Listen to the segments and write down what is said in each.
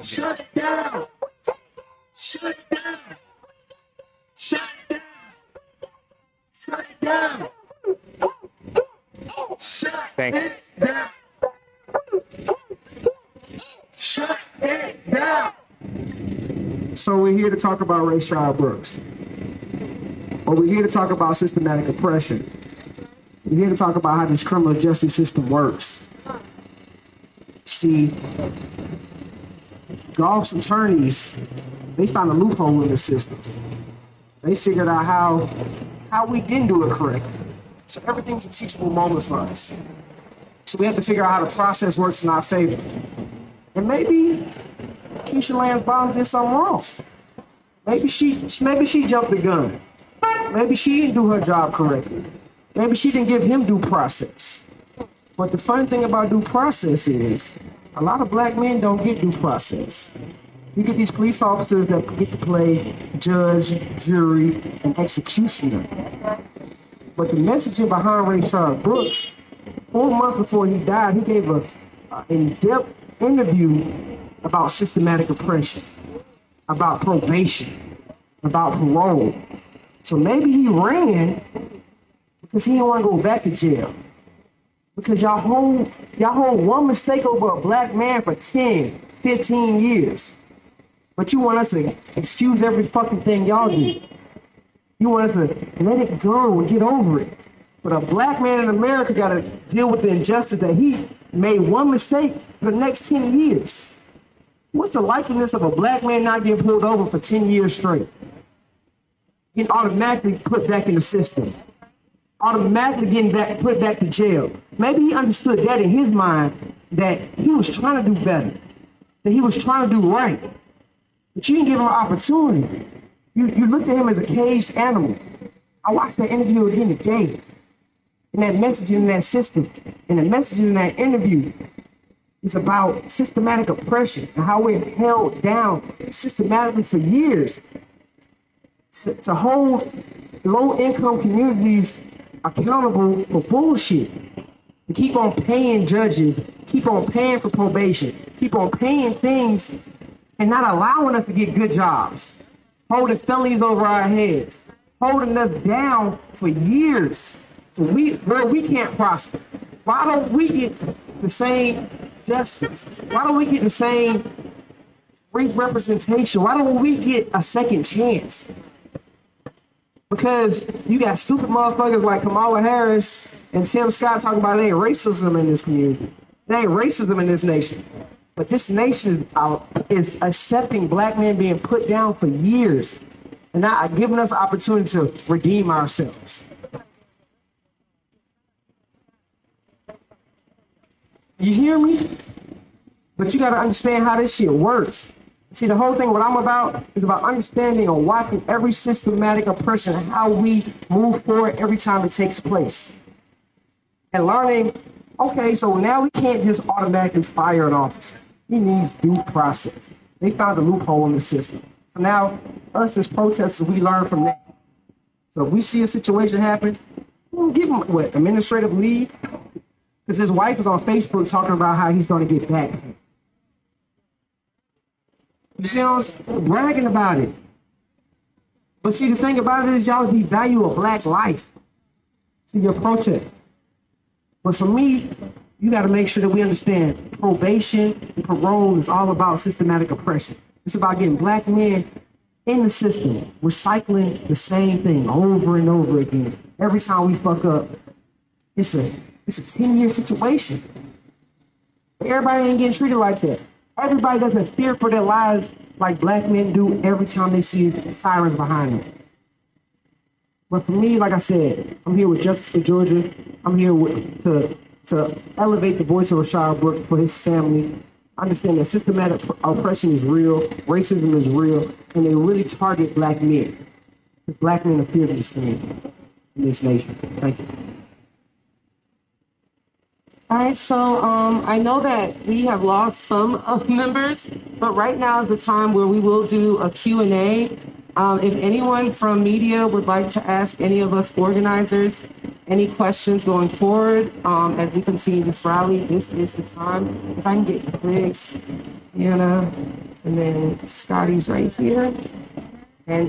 Shut it down. Shut it down. Shut it down. Shut it down. Shut it down. Shut it down. So we're here to talk about Rayshard Brooks. Or we're here to talk about systematic oppression. We're here to talk about how this criminal justice system works. See, Goff's attorneys, they found a loophole in the system. They figured out how we didn't do it correctly. So everything's a teachable moment for us. So we have to figure out how the process works in our favor. And maybe Keisha Lance Bottoms did something wrong. Maybe she jumped the gun. Maybe she didn't do her job correctly. Maybe she didn't give him due process. But the funny thing about due process is, a lot of black men don't get due process. You get these police officers that get to play judge, jury, and executioner. But the messaging behind Rayshard Brooks, 4 months before he died, he gave an in-depth interview about systematic oppression, about probation, about parole. So maybe he ran because he didn't want to go back to jail. Because y'all hold one mistake over a black man for 10, 15 years. But you want us to excuse every fucking thing y'all do. You want us to let it go and get over it. But a black man in America got to deal with the injustice that he made one mistake for the next 10 years. What's the likeliness of a black man not getting pulled over for 10 years straight? Getting automatically put back in the system. Automatically getting put back to jail. Maybe he understood that in his mind, that he was trying to do better. That he was trying to do right. But you didn't give him an opportunity. You looked at him as a caged animal. I watched that interview again today. And that messaging in that system, and the messaging in that interview is about systematic oppression and how we're held down systematically for years to hold low-income communities accountable for bullshit. To keep on paying judges, keep on paying for probation, keep on paying things and not allowing us to get good jobs, holding felonies over our heads, holding us down for years so where we can't prosper. Why don't we get the same justice? Why don't we get the same representation? Why don't we get a second chance? Because you got stupid motherfuckers like Kamala Harris and Tim Scott talking about there ain't racism in this community. There ain't racism in this nation. But this nation is accepting black men being put down for years and not giving us an opportunity to redeem ourselves. You hear me? But you got to understand how this shit works. See, the whole thing, what I'm about, is about understanding and watching every systematic oppression and how we move forward every time it takes place. And learning, okay, so now we can't just automatically fire an officer. He needs due process. They found a loophole in the system. So now, us as protesters, we learn from that. So if we see a situation happen, we'll give him, administrative leave? Because his wife is on Facebook talking about how he's going to get back. You see what I'm bragging about it. But see, the thing about it is y'all devalue a black life to your protest. But for me, you got to make sure that we understand probation and parole is all about systematic oppression. It's about getting black men in the system, recycling the same thing over and over again. Every time we fuck up, it's a 10-year situation. But everybody ain't getting treated like that. Everybody doesn't fear for their lives like black men do every time they see sirens behind them. But for me, like I said, I'm here with Justice for Georgia. I'm here to elevate the voice of Rayshard Brooks for his family. I understand that systematic oppression is real, racism is real, and they really target black men. Because black men are feared in this community, in this nation. Thank you. All right, so I know that we have lost some members, but right now is the time where we will do a Q&A. If anyone from media would like to ask any of us organizers any questions going forward as we continue this rally, this is the time. If I can get Griggs, Anna, And then Scotty's right here. And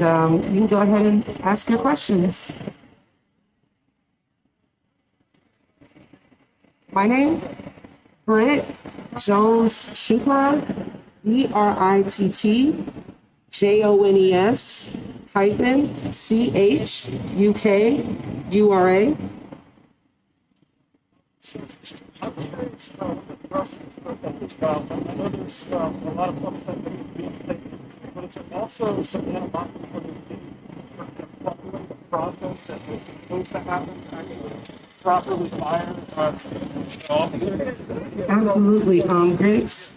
you can go ahead and ask your questions. My name, Britt Jones Shukra, BRITT JONES CHUKURA. I know there's a lot of folks that may be reinstated, but it's also some animosity for the city for the process that was supposed to happen to actually properly fire officers. Absolutely. Griggs?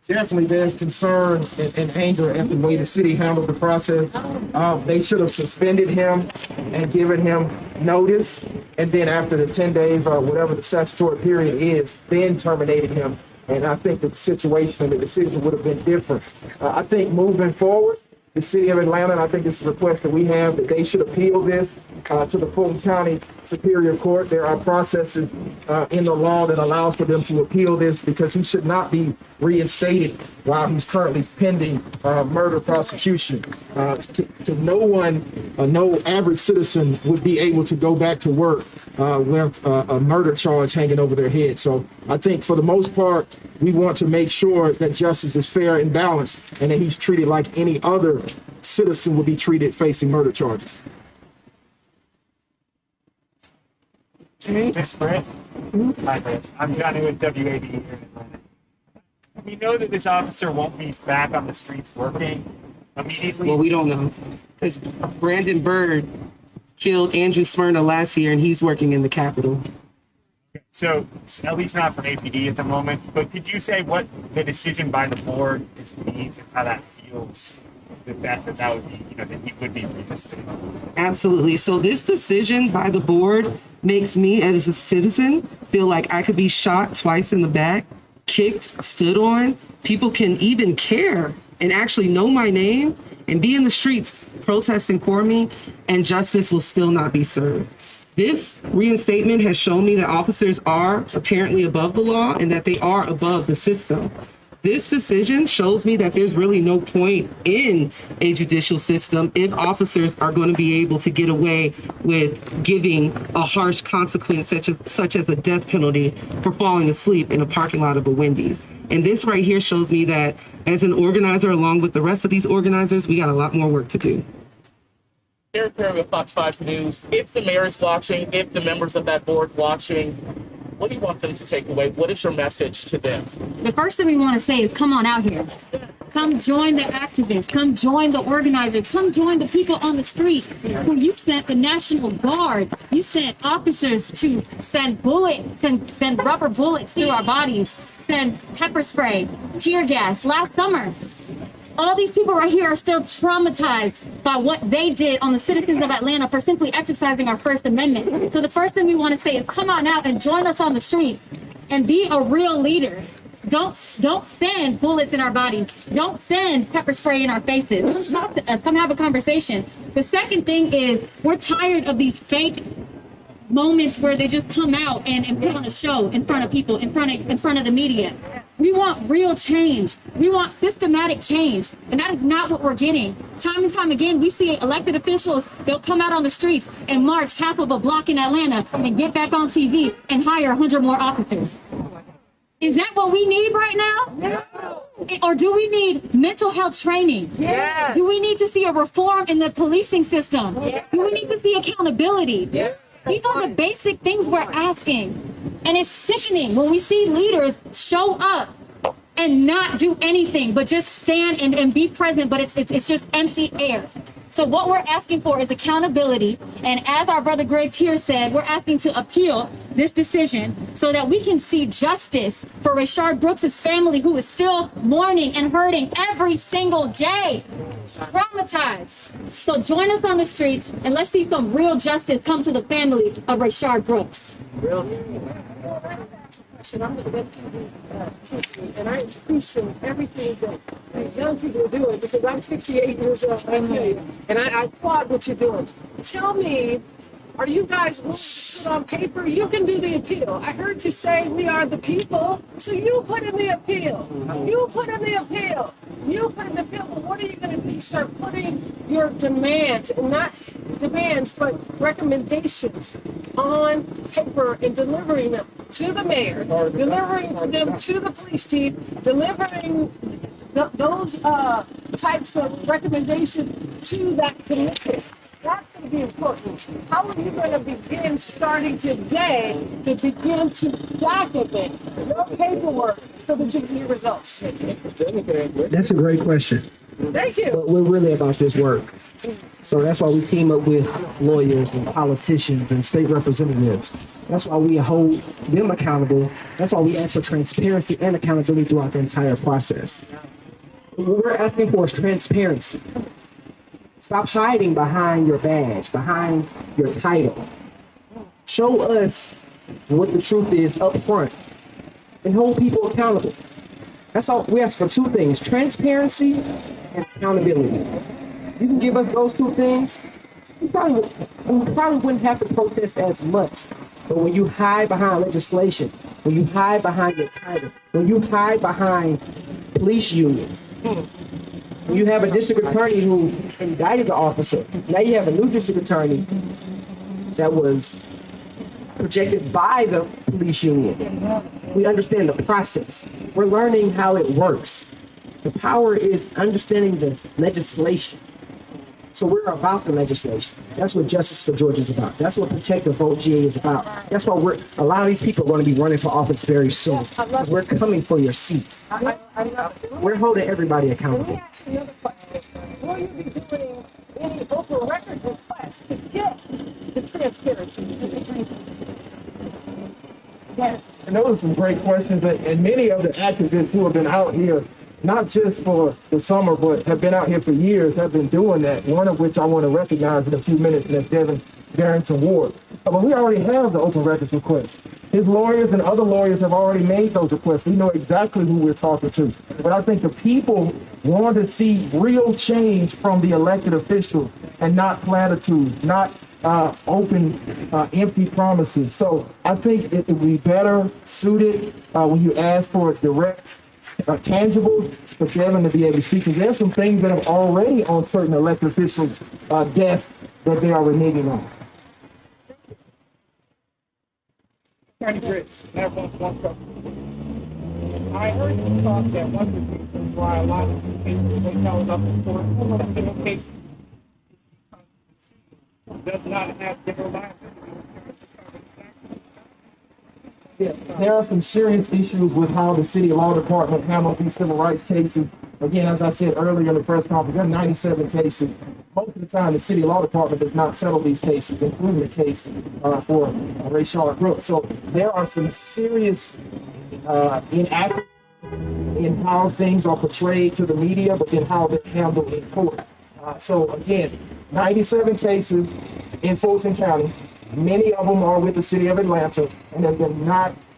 Definitely, there's concern and anger at the way the city handled the process. They should have suspended him and given him notice, and then after the 10 days or whatever the statutory period is, then terminated him. And I think the situation and the decision would have been different. I think moving forward, the city of Atlanta, and I think it's the request that we have, that they should appeal this to the Fulton County Superior Court. There are processes in the law that allows for them to appeal this, because he should not be reinstated while he's currently pending murder prosecution. Because no average citizen would be able to go back to work with a murder charge hanging over their head. So I think for the most part, we want to make sure that justice is fair and balanced, and that he's treated like any other citizen would be treated facing murder charges. Miss Britt? Hi, Britt. I'm Johnny with WAB here in Atlanta. We know that this officer won't be back on the streets working immediately. Well, we don't know. Because Brandon Byrd killed Andrew Smyrna last year, and he's working in the Capitol. So, at least not for APD at the moment, but could you say what the decision by the board means and how that feels? That would be, that he would be reinstated. Absolutely. So this decision by the board makes me, as a citizen, feel like I could be shot twice in the back, kicked, stood on. People can even care and actually know my name and be in the streets protesting for me, and justice will still not be served. This reinstatement has shown me that officers are apparently above the law and that they are above the system. This decision shows me that there's really no point in a judicial system if officers are going to be able to get away with giving a harsh consequence such as a death penalty for falling asleep in a parking lot of a Wendy's. And this right here shows me that as an organizer, along with the rest of these organizers, we got a lot more work to do. Eric Perry with Fox 5 News. If the mayor is watching, if the members of that board watching, what do you want them to take away? What is your message to them? The first thing we want to say is come on out here. Come join the activists. Come join the organizers. Come join the people on the street who you sent the National Guard. You sent officers to send rubber bullets through our bodies, send pepper spray, tear gas last summer. All these people right here are still traumatized by what they did on the citizens of Atlanta for simply exercising our First Amendment. So the first thing we want to say is come on out and join us on the streets and be a real leader. Don't send bullets in our bodies. Don't send pepper spray in our faces. Come have a conversation. The second thing is we're tired of these fake moments where they just come out and put on a show in front of people, in front of the media. We want real change. We want systematic change. And that is not what we're getting. Time and time again, we see elected officials, they'll come out on the streets and march half of a block in Atlanta and get back on TV and hire 100 more officers. Is that what we need right now? No. Or do we need mental health training? Yes. Do we need to see a reform in the policing system? Yes. Do we need to see accountability? Yes. These are the basic things we're asking. And it's sickening when we see leaders show up and not do anything, but just stand and be present, but it's just empty air. So what we're asking for is accountability. And as our brother Griggs here said, we're asking to appeal this decision so that we can see justice for Rayshard Brooks' family, who is still mourning and hurting every single day, traumatized. So join us on the streets and let's see some real justice come to the family of Rayshard Brooks. I'm with the Web TV, and I appreciate everything that young people are doing, because I'm 58 years old, I tell you, and I applaud what you're doing. Tell me, Are you guys willing to put on paper? You can do the appeal. I heard you say we are the people, so you put in the appeal. You put in the appeal. You put in the appeal. But what are you going to do? Start putting your demands, not demands, but recommendations on paper and delivering them to the mayor, delivering to them to the police chief, delivering those types of recommendations to that commission. That's going to be important. How are you going to begin starting today to begin to document your paperwork so that you can get results? That's a great question. Thank you. But we're really about this work. So that's why we team up with lawyers and politicians and state representatives. That's why we hold them accountable. That's why we ask for transparency and accountability throughout the entire process. What we're asking for is transparency. Stop hiding behind your badge, behind your title. Show us what the truth is up front and hold people accountable. That's all. We ask for two things: transparency and accountability. You can give us those two things, we probably wouldn't have to protest as much. But when you hide behind legislation, when you hide behind your title, when you hide behind police unions, when you have a district attorney who indicted the officer, now you have a new district attorney that was projected by the police union. We understand the process. We're learning how it works. The power is understanding the legislation. So we're about the legislation. That's what Justice for Georgia is about. That's what Protect the Vote GA is about. That's why a lot of these people are going to be running for office very soon. Because we're coming for your seat. We're holding everybody Let me accountable. ask you another question. Will you be doing any open record requests to get the transparency? Yes. And those are some great questions, and many of the activists who have been out here, not just for the summer, but have been out here for years, have been doing that, one of which I want to recognize in a few minutes, and that's Devin Barrington Ward. But we already have the open records request. His lawyers and other lawyers have already made those requests. We know exactly who we're talking to. But I think the people want to see real change from the elected officials and not platitudes, not open, empty promises. So I think it would be better suited when you ask for direct tangibles for Devin to be able to speak. And there's some things that are already on certain elected officials' desk that they are reneging on. Attorney Griggs, I have one question. I heard you talk that one of the reasons why a lot of these cases they held up in court, almost civil cases, does not have general liability. Yeah, there are some serious issues with how the city law department handles these civil rights cases. Again, as I said earlier in the press conference, there are 97 cases. Most of the time, the city law department does not settle these cases, including the case for Rayshard Brooks. So there are some serious inaccuracies in how things are portrayed to the media, but then how they're handled in court. So again, 97 cases in Fulton County. Many of them are with the city of Atlanta, and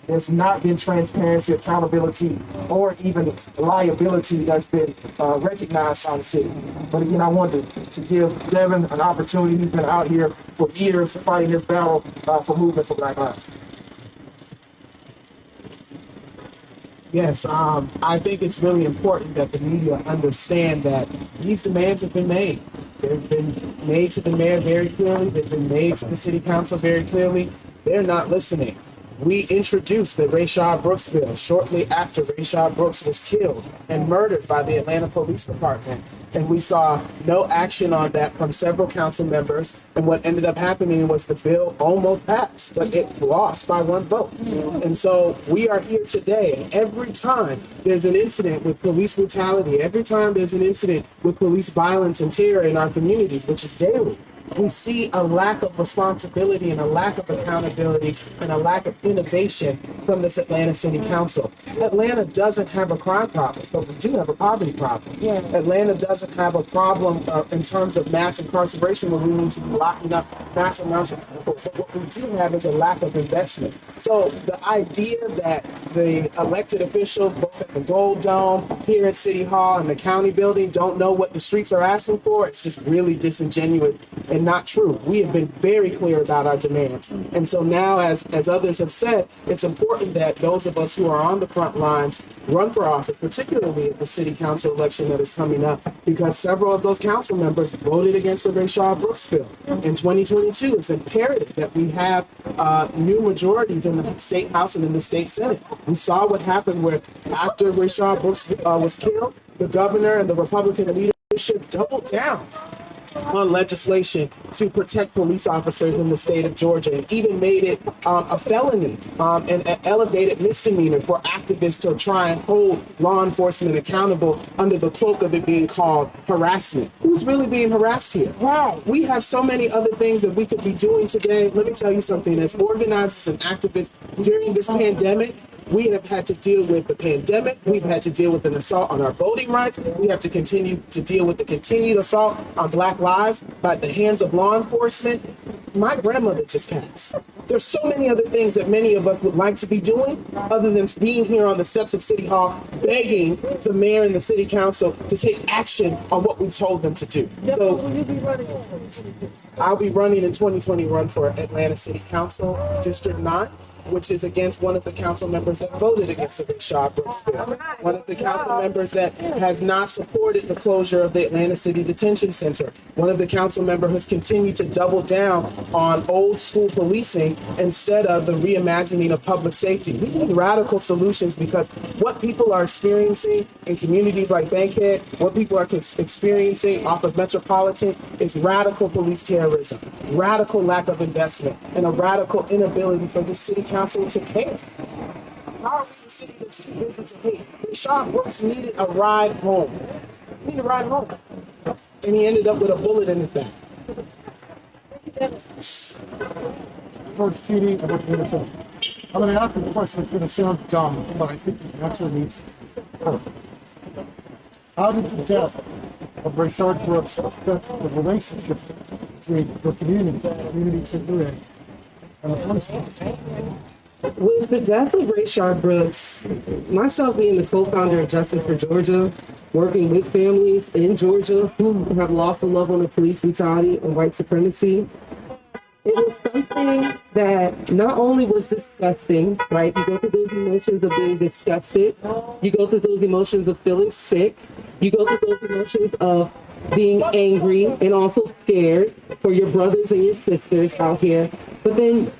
there's not been transparency, accountability, or even liability that's been recognized by the city. But again, I wanted to give Devin an opportunity. He's been out here for years fighting this battle for movement for Black lives. Yes, I think it's really important that the media understand that these demands have been made. They've been made to the mayor very clearly. They've been made to the city council very clearly. They're not listening. We introduced the Rayshard Brooks bill shortly after Rayshard Brooks was killed and murdered by the Atlanta Police Department. And we saw no action on that from several council members. And what ended up happening was the bill almost passed, but it lost by one vote. And so we are here today. And every time there's an incident with police brutality, every time there's an incident with police violence and terror in our communities, which is daily, we see a lack of responsibility and a lack of accountability and a lack of innovation from this Atlanta City Council. Atlanta doesn't have a crime problem, but we do have a poverty problem. Yeah. Atlanta doesn't have a problem in terms of mass incarceration where we need to be locking up mass amounts of people. But what we do have is a lack of investment. So the idea that the elected officials, both at the Gold Dome, here at City Hall, and the county building don't know what the streets are asking for, it's just really disingenuous and not true. We have been very clear about our demands. And so now, as others have said, it's important that those of us who are on the front lines run for office, particularly at the city council election that is coming up, because several of those council members voted against the Rayshard Brooks bill. In 2022, it's imperative that we have new majorities in the state house and in the state senate. We saw what happened where after Rayshard Brooks was killed, the governor and the Republican leadership doubled down on legislation to protect police officers in the state of Georgia, and even made it a felony and an elevated misdemeanor for activists to try and hold law enforcement accountable under the cloak of it being called harassment. Who's really being harassed here? Wow. We have so many other things that we could be doing today. Let me tell you something, as organizers and activists during this pandemic, we have had to deal with the pandemic. We've had to deal with an assault on our voting rights. We have to continue to deal with the continued assault on Black lives by the hands of law enforcement. My grandmother just passed. There's so many other things that many of us would like to be doing other than being here on the steps of City Hall begging the mayor and the city council to take action on what we've told them to do. So Will you be running in 2022? I'll be running in 2021 for Atlanta City Council District 9, which is against one of the council members that voted against the Rayshard Brooks bill. One of the council members that has not supported the closure of the Atlanta City Detention Center. One of the council members has continued to double down on old school policing instead of the reimagining of public safety. We need radical solutions, because what people are experiencing in communities like Bankhead, what people are experiencing off of Metropolitan is radical police terrorism, radical lack of investment, and a radical inability for the city council to care. How are we the city that's too busy to pay? Rayshard Brooks needed a ride home. He needed a ride home. And he ended up with a bullet in his back. George Keating, I'm going to ask you a question that's going to sound dumb, but I think it actually needs to. How did the death of Rayshard Brooks affect the relationship between the community today, and the police? With the death of Rayshard Brooks, myself being the co-founder of Justice for Georgia, working with families in Georgia who have lost a loved one to police brutality and white supremacy, it was something that not only was disgusting, right? You go through those emotions of being disgusted. You go through those emotions of feeling sick. You go through those emotions of being angry and also scared for your brothers and your sisters out here. But then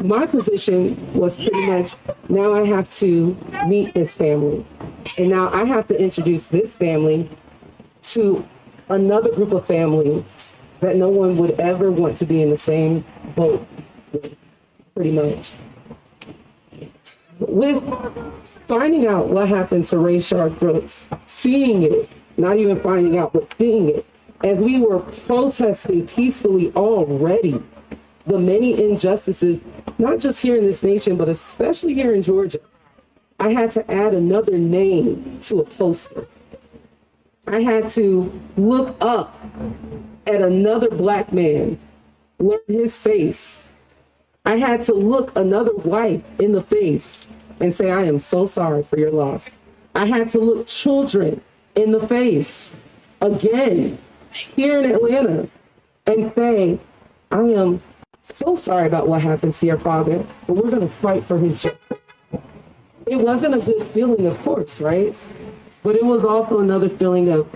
my position was pretty much, now I have to meet this family. And now I have to introduce this family to another group of families that no one would ever want to be in the same boat with, pretty much. With finding out what happened to Rayshard Brooks, seeing it, not even finding out, but seeing it, as we were protesting peacefully already, the many injustices, not just here in this nation, but especially here in Georgia, I had to add another name to a poster. I had to look up at another Black man, learn his face. I had to look another white in the face and say, I am so sorry for your loss. I had to look children in the face again here in Atlanta and say, I am so sorry about what happened to your father, but we're going to fight for his justice. It wasn't a good feeling, of course, right? But it was also another feeling of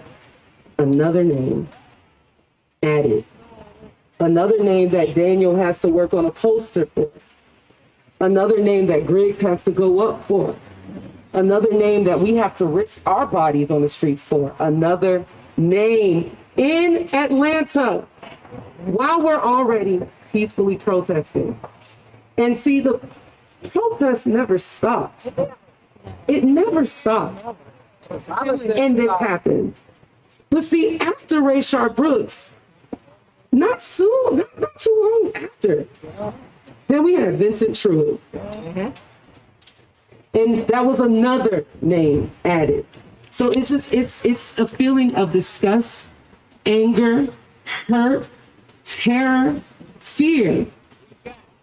another name added. Another name that Daniel has to work on a poster for. Another name that Griggs has to go up for. Another name that we have to risk our bodies on the streets for. Another name in Atlanta while we're already peacefully protesting. And see, the protest never stopped. It never stopped. And this happened. But see, after Rayshard Brooks, not soon, not too long after, then we had Vincent Truitt. And that was another name added. So it's just, it's a feeling of disgust, anger, hurt, terror, fear.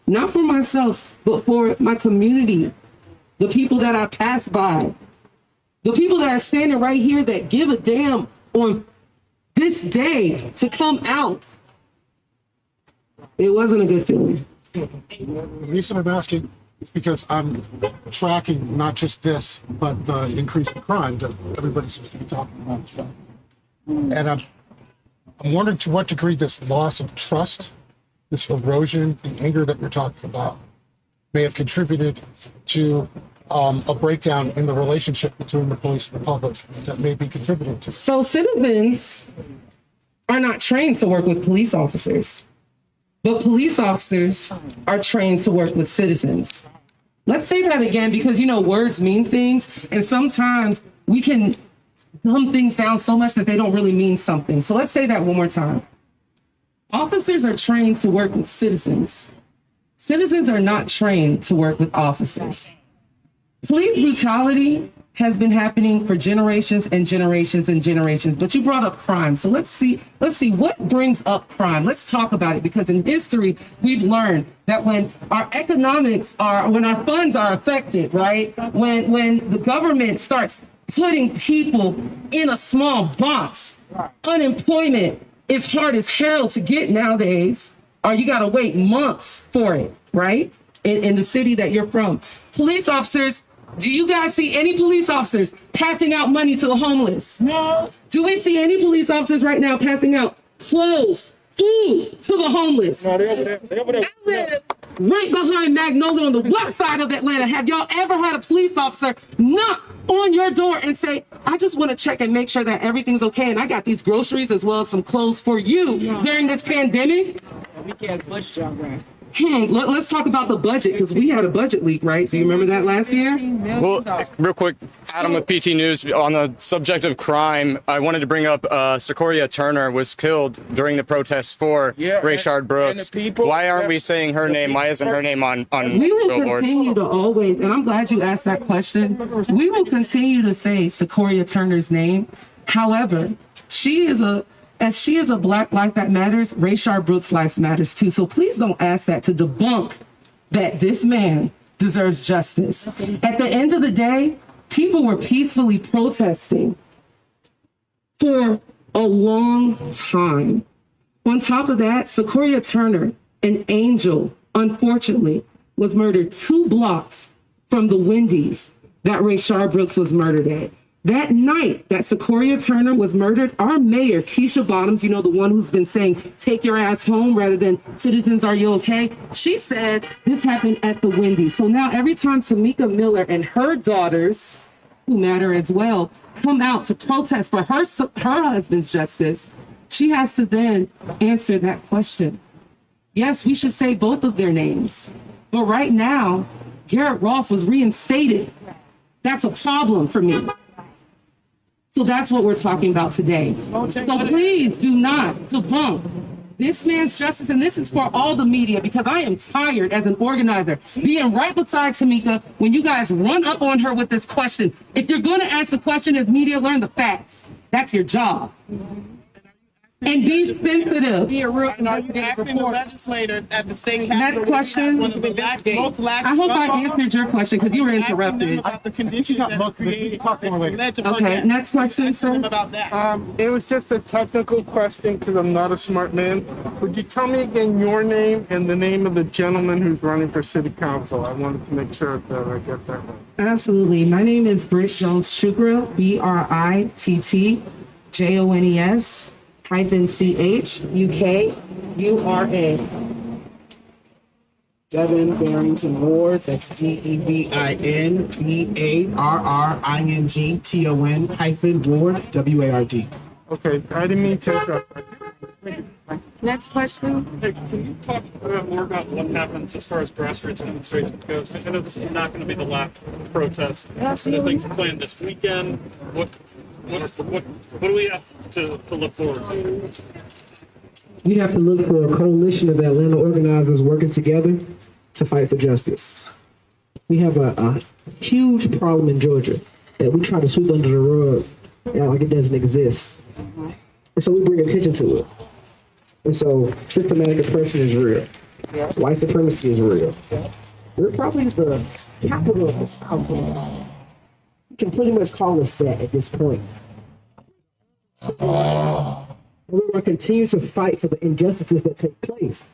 Not for myself, but for my community, the people that I pass by, the people that are standing right here that give a damn on this day to come out It wasn't a good feeling. The reason I'm asking is because I'm tracking not just this, but the increase in crime that everybody seems to be talking about as well. And I'm wondering to what degree this loss of trust, this erosion, the anger that you're talking about, may have contributed to a breakdown in the relationship between the police and the public that may be contributing to. So citizens are not trained to work with police officers, but police officers are trained to work with citizens. Let's say that again, because, you know, words mean things, and sometimes we can dumb things down so much that they don't really mean something. So let's say that one more time. Officers are trained to work with citizens. Citizens are not trained to work with officers. Police brutality has been happening for generations and generations and generations, but you brought up crime. So let's see what brings up crime. Let's talk about it, because in history, we've learned that when our when our funds are affected, right? When the government starts putting people in a small box, unemployment is hard as hell to get nowadays, or you gotta wait months for it, right? In the city that you're from. Police officers, do you guys see any police officers passing out money to the homeless? No. Do we see any police officers right now passing out clothes, food to the homeless? No, they're over there. I live right behind Magnolia on the west side of Atlanta. Have y'all ever had a police officer knock on your door and say, I just want to check and make sure that everything's okay, and I got these groceries as well as some clothes for you during this pandemic? Let's talk about the budget, because we had a budget leak, right? Do you remember that last year? Well, real quick, Adam with PT News. On the subject of crime, I wanted to bring up Sequoia Turner was killed during the protests for Rayshard Brooks. Why aren't we saying her name? Why isn't her name on We will billboards? continue to always, and I'm glad you asked that question, we will continue to say Sequoia Turner's name. However, as she is a Black life that matters, Rayshard Brooks' life matters too. So please don't ask that to debunk that this man deserves justice. At the end of the day, people were peacefully protesting for a long time. On top of that, Sequoia Turner, an angel, unfortunately, was murdered 2 blocks from the Wendy's that Rayshard Brooks was murdered at. That night that Sequoia Turner was murdered, our mayor, Keisha Bottoms, you know, the one who's been saying, take your ass home rather than citizens, are you okay? She said this happened at the Wendy's. So now every time Tamika Miller and her daughters, who matter as well, come out to protest for her husband's justice, she has to then answer that question. Yes, we should say both of their names. But right now, Garret Rolfe was reinstated. That's a problem for me. So that's what we're talking about today. So please do not debunk this man's justice. And this is for all the media, because I am tired as an organizer being right beside Tamika when you guys run up on her with this question. If you're going to ask the question as media, learn the facts. That's your job. And be sensitive. Be a real investigative reporter. Legislators at the state Next question. I hope I answered your question, because you were interrupted. About the conditions that created. Okay, next question, sir. About that. It was just a technical question because I'm not a smart man. Would you tell me again your name and the name of the gentleman who's running for city council? I wanted to make sure that I get that right. Absolutely. My name is Britt Jones-Chukra, BRITT JONES-CHUKURA. Devin Barrington Ward, that's DEVINBARRINGTON-Ward, WARD. Okay, I didn't mean to interrupt. Next question. Hey, can you talk more about what happens as far as grassroots demonstrations goes? I know this is not going to be the last protest. Things planned this weekend. What do we have to look forward to? We have to look for a coalition of Atlanta organizers working together to fight for justice. We have a huge problem in Georgia that we try to sweep under the rug like it doesn't exist. And so we bring attention to it. And so systematic oppression is real. White supremacy is real. We're probably the capital of the South. You can pretty much call us that at this point. We're going to continue to fight for the injustices that take place.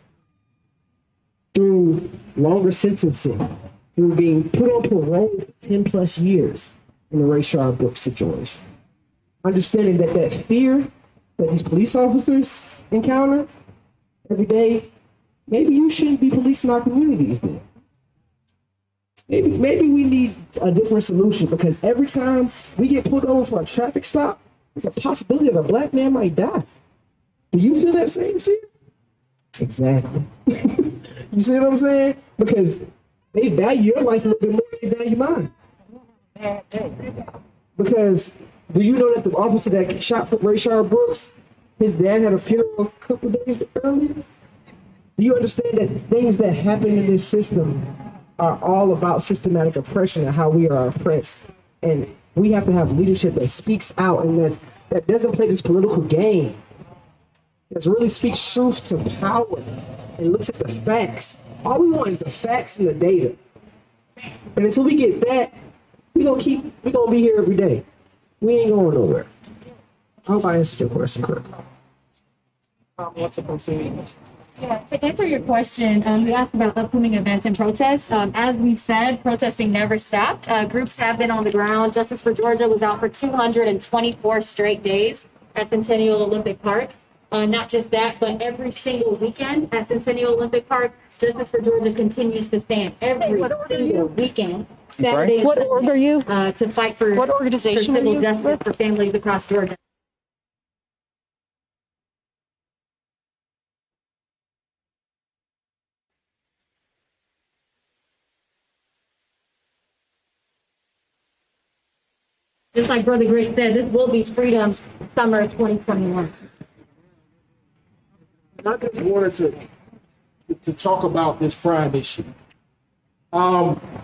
longer sentencing through being put on parole for 10 plus years in the Rayshard Brooks situation. Understanding that that fear that these police officers encounter every day, maybe you shouldn't be policing our communities then. Maybe we need a different solution, because every time we get pulled over for a traffic stop, there's a possibility that a black man might die. Do you feel that same fear? Exactly. You see what I'm saying? Because they value your life a little bit more than they value mine. Because do you know that the officer that shot Rayshard Brooks, his dad had a funeral a couple days earlier? Do you understand that things that happen in this system are all about systematic oppression and how we are oppressed? And we have to have leadership that speaks out and that doesn't play this political game. That really speaks truth to power and looks at the facts. All we want is the facts and the data. And until we get that, we're gonna be here every day. We ain't going nowhere. I hope I answered your question correctly. What's the proceeding? Yeah, to answer your question, you asked about upcoming events and protests. As we've said, protesting never stopped. Groups have been on the ground. Justice for Georgia was out for 224 straight days at Centennial Olympic Park. Not just that, but every single weekend at Centennial Olympic Park, Justice for Georgia continues to stand every single weekend. Saturday What org are you? To fight for, What organization for are you civil justice with? for families across Georgia. Just like Brother Greg said, this will be Freedom Summer 2021. I just wanted to talk about this crime issue.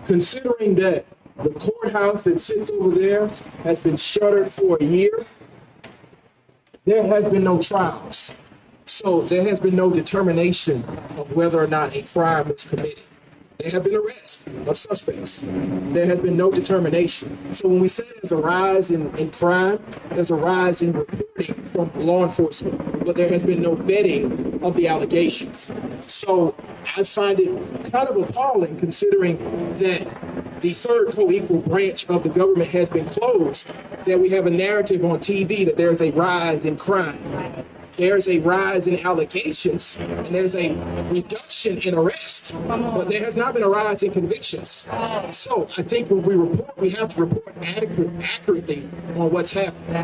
Considering that the courthouse that sits over there has been shuttered for a year, there has been no trials. So there has been no determination of whether or not a crime was committed. There have been arrests of suspects. There has been no determination. So when we say there's a rise in crime, there's a rise in reporting from law enforcement, but there has been no vetting of the allegations. So I find it kind of appalling, considering that the third co-equal branch of the government has been closed, that we have a narrative on TV that there's a rise in crime. There's a rise in allegations, and there's a reduction in arrests, but there has not been a rise in convictions. So I think when we report, we have to report accurately on what's happening.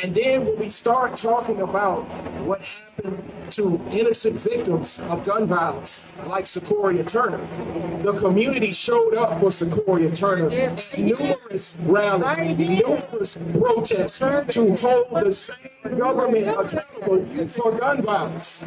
And then when we start talking about what happened to innocent victims of gun violence, like Sequoia Turner, the community showed up for Sequoia Turner at numerous rallies, numerous protests to hold the same government accountable for gun violence,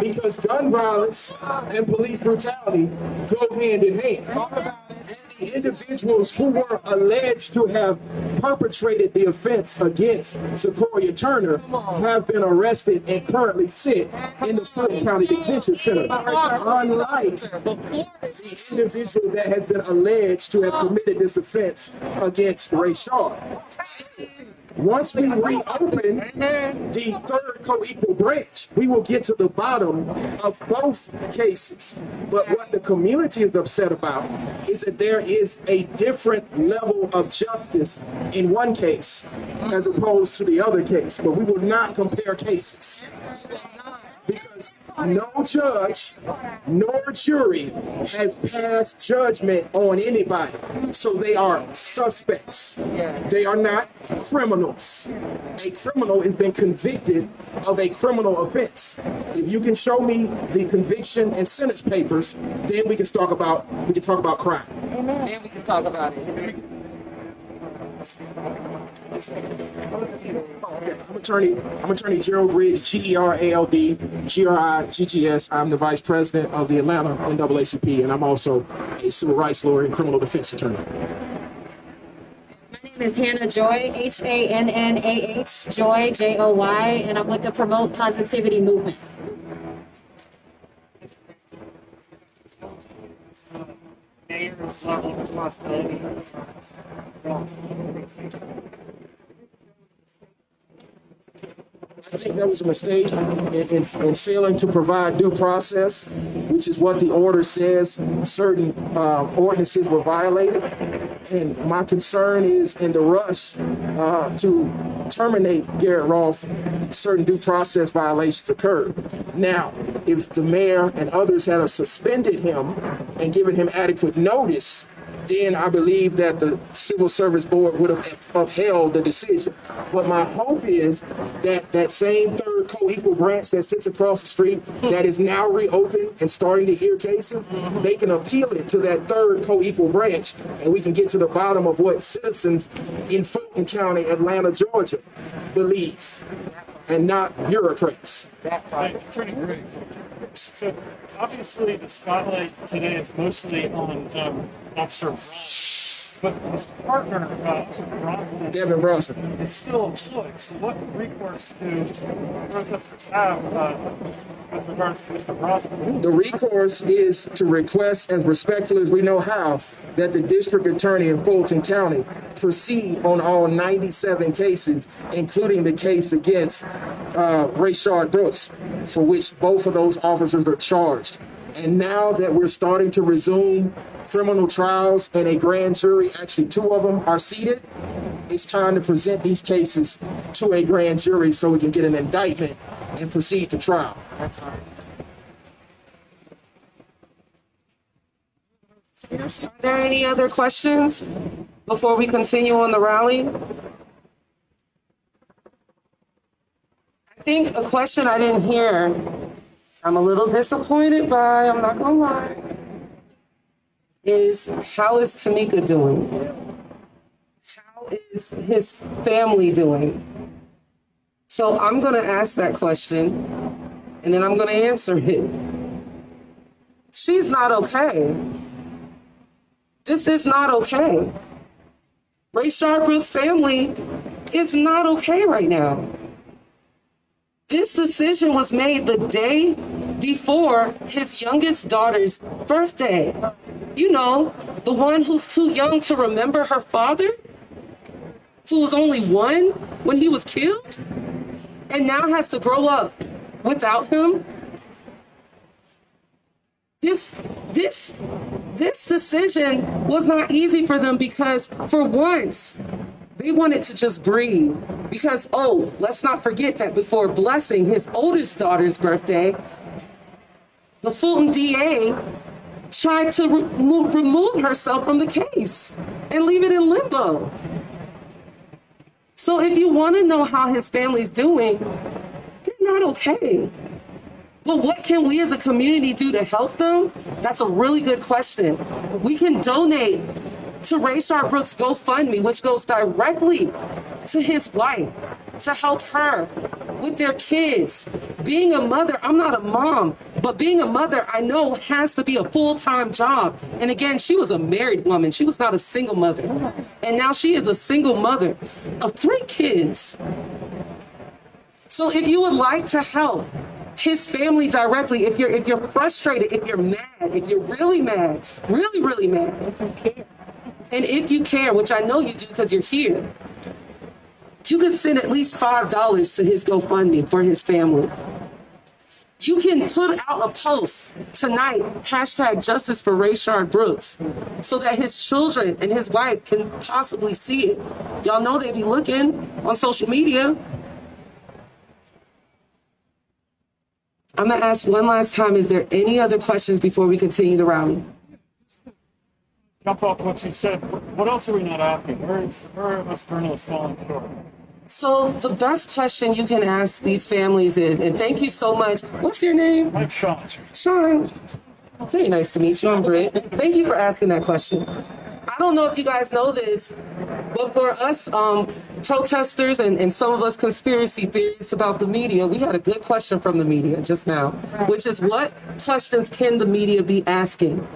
because gun violence and police brutality go hand in hand. And the individuals who were alleged to have perpetrated the offense against Sequoia Turner have been arrested and currently sit in the Fulton County Detention Center, unlike the individual that has been alleged to have committed this offense against Rayshard. Once we reopen the third co-equal branch, we will get to the bottom of both cases. But what the community is upset about is that there is a different level of justice in one case as opposed to the other case. But we will not compare cases, because no judge nor jury has passed judgment on anybody. So they are suspects. They are not criminals. A criminal has been convicted of a criminal offense. If you can show me the conviction and sentence papers, then we can talk about crime. Then we can talk about it. I'm attorney Gerald Griggs, Gerald Griggs. I'm the vice president of the Atlanta NAACP, and I'm also a civil rights lawyer and criminal defense attorney. My name is Hannah Joy, Hannah, Joy, Joy, and I'm with the Promote Positivity Movement. Mayor's level of responsibility. I think that was a mistake in failing to provide due process. We which is what the order says. Certain ordinances were violated. And my concern is in the rush to terminate Garret Rolfe, certain due process violations occurred. Now, if the mayor and others had suspended him and given him adequate notice, then I believe that the Civil Service Board would have upheld the decision. But my hope is that that same third co-equal branch that sits across the street that is now reopened and starting to hear cases, they can appeal it to that third co-equal branch, and we can get to the bottom of what citizens in Fulton County, Atlanta, Georgia believe, and not bureaucrats. Attorney Griggs. So obviously the spotlight today is mostly on Officer Ross, but his partner, Brosnan, Devin Brosnan, is still employed. So what recourse do protesters have with regards to Mr. Brosnan? The recourse is to request, as respectfully as we know how, that the district attorney in Fulton County proceed on all 97 cases, including the case against Rayshard Brooks, for which both of those officers are charged. And now that we're starting to resume criminal trials and a grand jury, actually 2 of them are seated, it's time to present these cases to a grand jury so we can get an indictment and proceed to trial. Are there any other questions before we continue on the rally? I think a question I didn't hear, I'm a little disappointed by, I'm not gonna lie, is how is Tamika doing? How is his family doing? So I'm gonna ask that question and then I'm gonna answer it. She's not okay. This is not okay. Rayshard Brooks' family is not okay right now. This decision was made the day before his youngest daughter's birthday. You know, the one who's too young to remember her father, who was only 1 when he was killed, and now has to grow up without him. This decision was not easy for them because for once they wanted to just breathe. Because, oh, let's not forget that before blessing his oldest daughter's birthday, the Fulton DA tried to remove herself from the case and leave it in limbo. So if you want to know how his family's doing, they're not okay. But what can we as a community do to help them? That's a really good question. We can donate to Rayshard Brooks' GoFundMe, which goes directly to his wife, to help her with their kids. Being a mother, I'm not a mom, but being a mother, I know has to be a full-time job. And again, she was a married woman. She was not a single mother. And now she is a single mother of 3 kids. So if you would like to help his family directly, if you're frustrated, if you're mad, if you're really mad, really mad, and if you care, which I know you do because you're here, you could send at least $5 to his GoFundMe for his family. You can put out a post tonight, #Justice for Rayshard Brooks, so that his children and his wife can possibly see it. Y'all know they be looking on social media. I'm gonna ask one last time, is there any other questions before we continue the rally? Jump off what you said. What else are we not asking? Where are us journalists falling short? So the best question you can ask these families is, and thank you so much. What's your name? I'm Sean. Sean. Very nice to meet you. I'm Britt. Thank you for asking that question. I don't know if you guys know this, but for us protesters and some of us conspiracy theorists about the media, we had a good question from the media just now, which is what questions can the media be asking?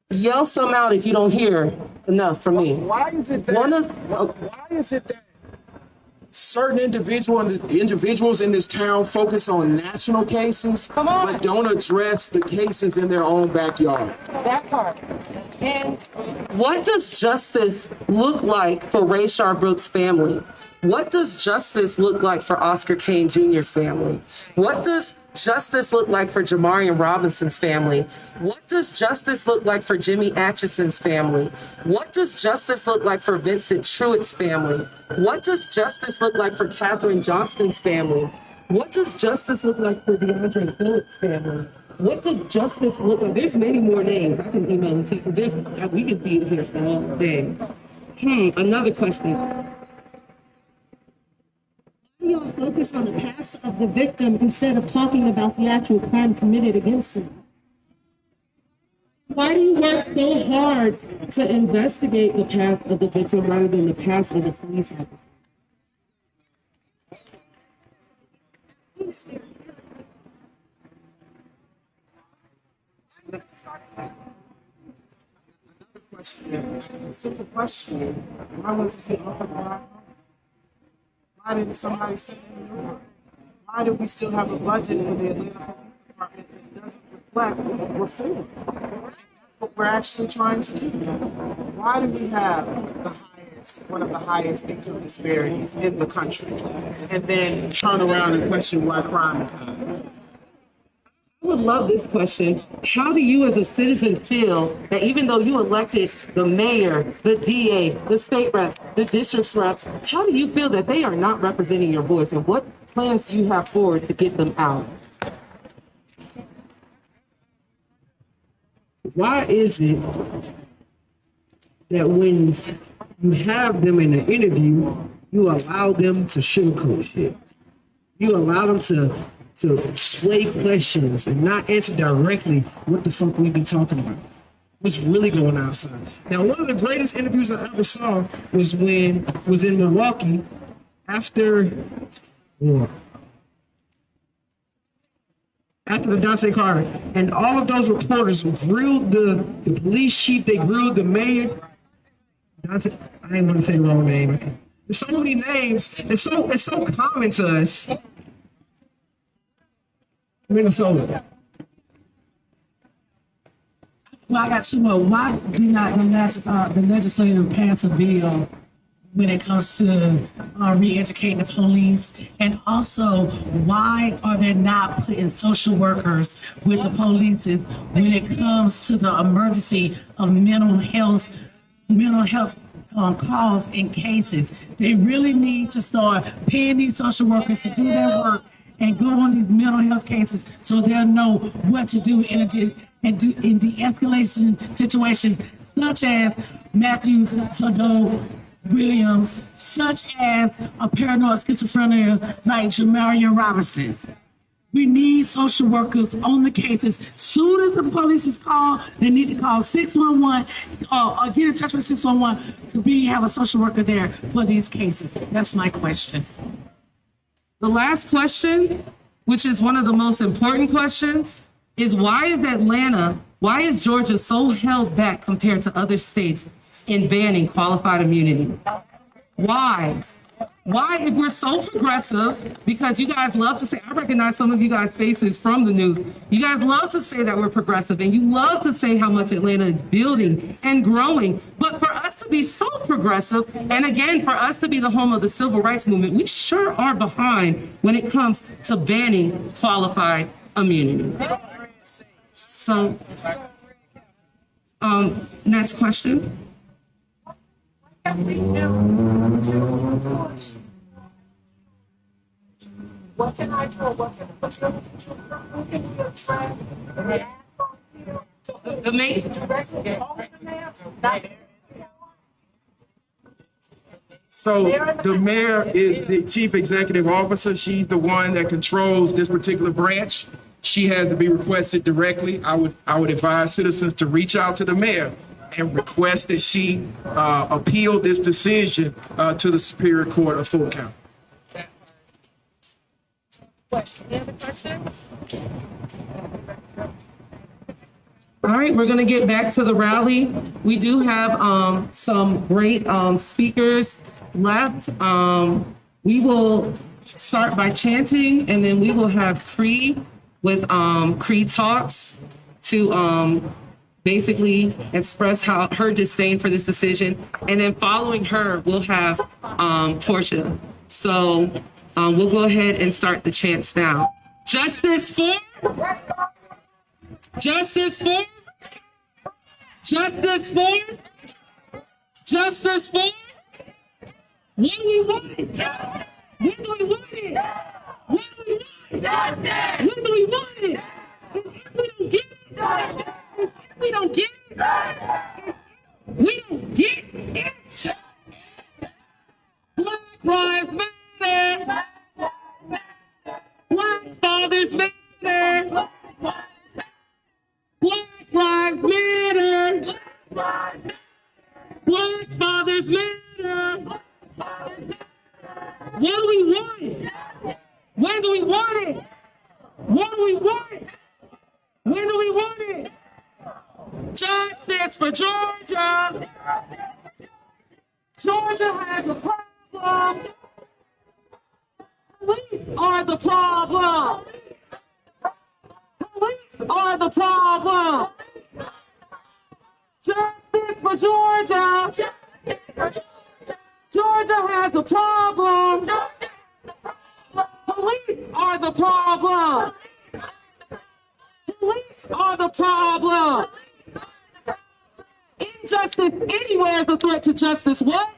Yell some out if you don't hear enough from me. Why is it that certain individuals in this town focus on national cases, but don't address the cases in their own backyard? That part. And what does justice look like for Rayshard Brooks' family? What does justice look like for Oscar Kane Jr.'s family? What does justice look like for Jamarian Robinson's family? What does justice look like for Jimmy Atchison's family? What does justice look like for Vincent Truitt's family? What does justice look like for Katherine Johnston's family? What does justice look like for DeAndre Phillips' family? What does justice look like? There's many more names. I can email them to you because we can be here all day. Another question. Y'all focus on the past of the victim instead of talking about the actual crime committed against them? Why do you work so hard to investigate the past of the victim rather than the past of the police officer? Simple question. Why wasn't he offered bribe? Why didn't somebody say anything? Why do we still have a budget for the Atlanta Police Department that doesn't reflect reform? That's what we're actually trying to do. Why do we have one of the highest income disparities in the country, and then turn around and question why crime is high? I would love this question. How do you as a citizen feel that even though you elected the mayor, the DA, the state rep, the district reps, how do you feel that they are not representing your voice, and what plans do you have forward to get them out? Why is it that when you have them in an interview, you allow them to sugarcoat shit? You allow them to sway questions and not answer directly what the fuck we be talking about. What's really going on outside. Now, one of the greatest interviews I ever saw was in Milwaukee after the Dante Carter, and all of those reporters grilled the police chief, they grilled the mayor. Dante, I didn't want to say the wrong name. There's so many names. It's so common to us. Minnesota. Well, I got two more. Why do not the legislature pass a bill when it comes to re-educating the police? And also, why are they not putting social workers with the police when it comes to the emergency of mental health calls and cases? They really need to start paying these social workers to do their work and go on these mental health cases so they'll know what to do in de-escalation situations, such as Matthews, Sado, Williams, such as a paranoid schizophrenia like Jamarian Robinson. We need social workers on the cases. Soon as the police is called, they need to call 611 or get in touch with 611 to have a social worker there for these cases. That's my question. The last question, which is one of the most important questions, is why is Georgia so held back compared to other states in banning qualified immunity? Why? Why, if we're so progressive, because you guys love to say, I recognize some of you guys' faces from the news. You guys love to say that we're progressive, and you love to say how much Atlanta is building and growing. But for us to be so progressive, and again, for us to be the home of the civil rights movement, we sure are behind when it comes to banning qualified immunity. So, next question. What can I do? What can The main. So the mayor is the chief executive officer. She's the one that controls this particular branch. She has to be requested directly. I would advise citizens to reach out to the mayor and request that she appeal this decision to the Superior Court of Fulton County. Any other questions? All right, we're going to get back to the rally. We do have some great speakers left. We will start by chanting, and then we will have Cree with Cree Talks to basically express her disdain for this decision. And then following her, we'll have Portia. So we'll go ahead and start the chants now. Justice for? Justice for? Justice for? Justice for? What do we want? When do we want it? What do we want? When do we want it? And if we don't get it, and if we don't get it, we don't get it. Black lives matter. Black fathers matter. Black lives matter. Black fathers matter. What do we want? When do we want it? What do we want? When do we want it? Justice for Georgia. Georgia has a problem. Police are the problem. Police are the problem. Justice for Georgia. Georgia has a problem. Police are the problem. Police are the problem. Injustice anywhere is a threat to justice. What?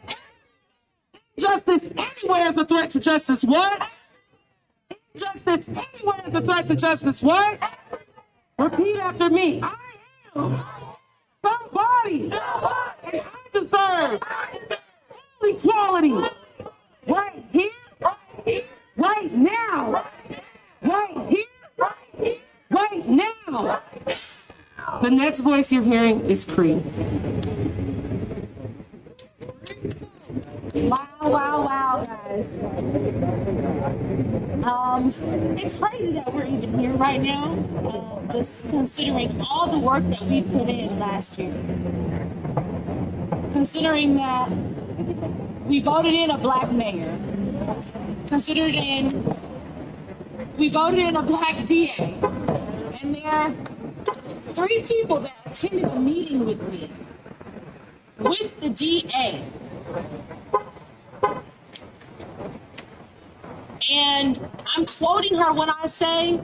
Injustice anywhere is a threat to justice. What? Injustice anywhere is a threat to justice. What? Repeat after me. I am somebody, and I deserve full equality. Right here, right now, right here, right now. The next voice you're hearing is Cree. Wow, guys. It's crazy that we're even here right now, just considering all the work that we put in last year. Considering that we voted in a black mayor. We voted in a black DA. And there are 3 people that attended a meeting with me, with the DA. And I'm quoting her when I say,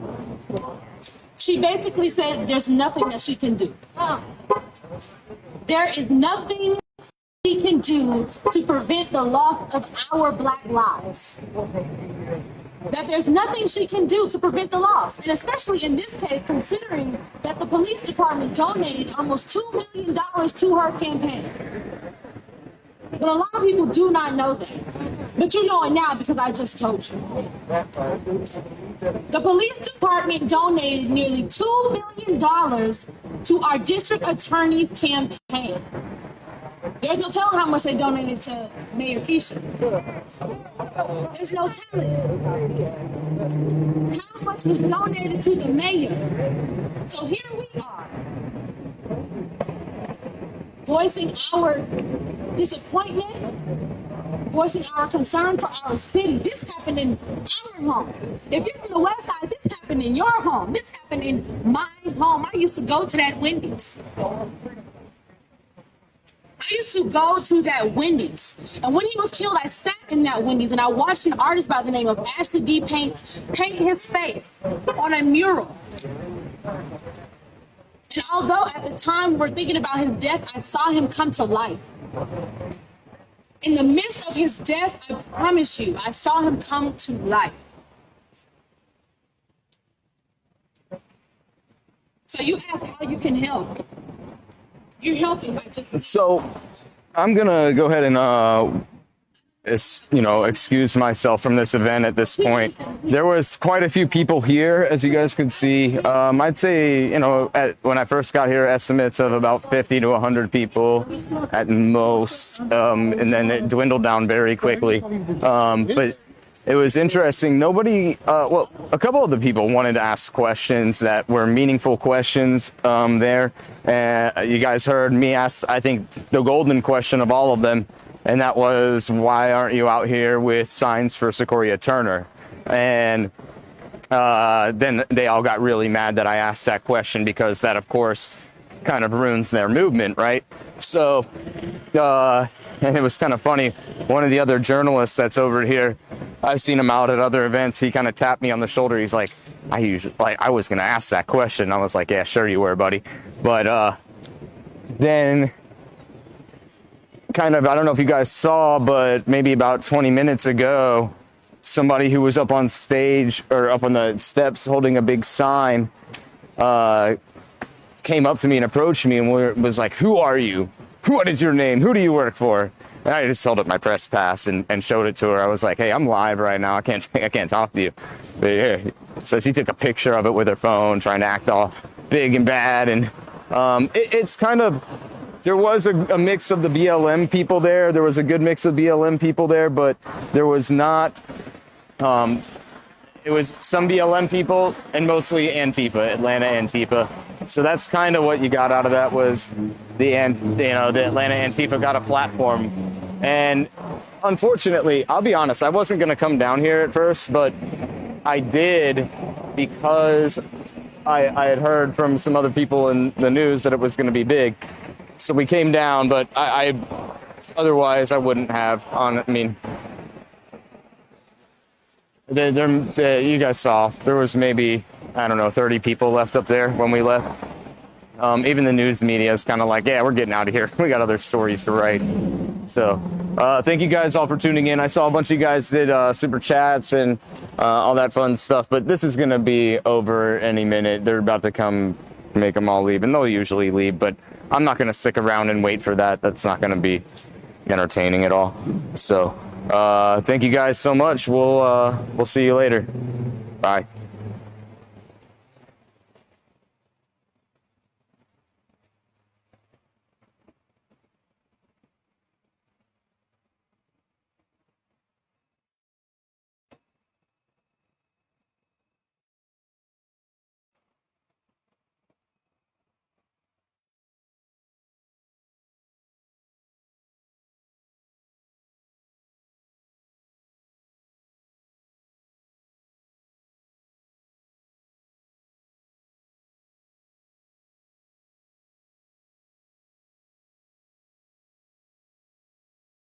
she basically said there's nothing that she can do. There is nothing she can do to prevent the loss of our black lives. That there's nothing she can do to prevent the loss. And especially in this case, considering that the police department donated almost $2 million to her campaign. But a lot of people do not know that. But you know it now because I just told you. The police department donated nearly $2 million to our district attorney's campaign. There's no telling how much they donated to Mayor Keisha. There's no telling. How much was donated to the mayor? So here we are, voicing our disappointment, voicing our concern for our city. This happened in our home. If you're from the West Side, this happened in your home. This happened in my home. I used to go to that Wendy's. I used to go to that Wendy's. And when he was killed, I sat in that Wendy's and I watched an artist by the name of Ashley D. paint his face on a mural. And although at the time we're thinking about his death, I saw him come to life. In the midst of his death, I promise you, I saw him come to life. So you ask how you can help. You're helping by just... So I'm going to go ahead and, excuse myself from this event at this point. There was quite a few people here, as you guys could see. I'd say, when I first got here, estimates of about 50 to 100 people at most, and then it dwindled down very quickly. But it was interesting. Nobody, a couple of the people wanted to ask questions that were meaningful questions there. And you guys heard me ask, I think, the golden question of all of them. And that was, why aren't you out here with signs for Sequoia Turner? And then they all got really mad that I asked that question because that, of course, kind of ruins their movement, right? So, and it was kind of funny. One of the other journalists that's over here, I've seen him out at other events. He kind of tapped me on the shoulder. He's like, I was gonna ask that question. I was like, yeah, sure you were, buddy. But then kind of, I don't know if you guys saw, but maybe about 20 minutes ago, somebody who was up on stage or up on the steps holding a big sign came up to me and approached me and was like, who are you? What is your name? Who do you work for? And I just held up my press pass and showed it to her. I was like, hey, I'm live right now. I can't talk to you. But yeah. So she took a picture of it with her phone, trying to act all big and bad. And it's kind of, there was a mix of the BLM people there. There was a good mix of BLM people there, but there was not, it was some BLM people and mostly Antifa, Atlanta Antifa. So that's kind of what you got out of that was the Atlanta Antifa got a platform. And unfortunately, I'll be honest, I wasn't going to come down here at first, but I did because I had heard from some other people in the news that it was going to be big. So we came down, but I otherwise I wouldn't have. You guys saw there was maybe, I don't know, 30 people left up there when we left. Even the news media is kind of like, yeah, we're getting out of here. We got other stories to write. So thank you guys all for tuning in. I saw a bunch of you guys did super chats and all that fun stuff, but this is going to be over any minute. They're about to come make them all leave, and they'll usually leave, but I'm not going to stick around and wait for that. That's not going to be entertaining at all. So thank you guys so much. We'll see you later. Bye.